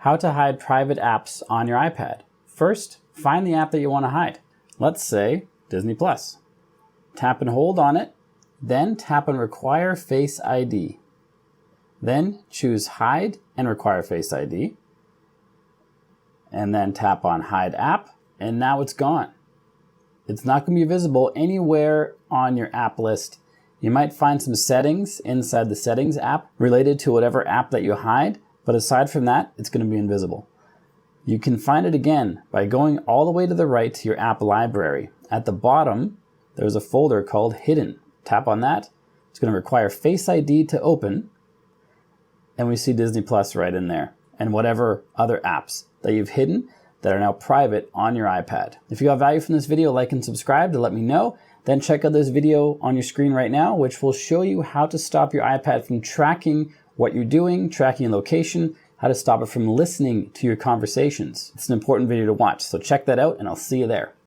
How to hide private apps on your iPad. First, find the app that you want to hide. Let's say Disney Plus. Tap and hold on it, then tap on Require Face ID. Then choose Hide and Require Face ID. And then tap on Hide App, and now it's gone. It's not going to be visible anywhere on your app list. You might find some settings inside the Settings app related to whatever app that you hide, but aside from that, it's going to be invisible. You can find it again by going all the way to the right to your app library. At the bottom, there's a folder called Hidden. Tap on that. It's going to require Face ID to open, and we see Disney Plus right in there, and whatever other apps that you've hidden that are now private on your iPad. If you got value from this video, like and subscribe to let me know. Then check out this video on your screen right now, which will show you how to stop your iPad from tracking what you're doing, tracking your location, how to stop it from listening to your conversations. It's an important video to watch, so check that out and I'll see you there.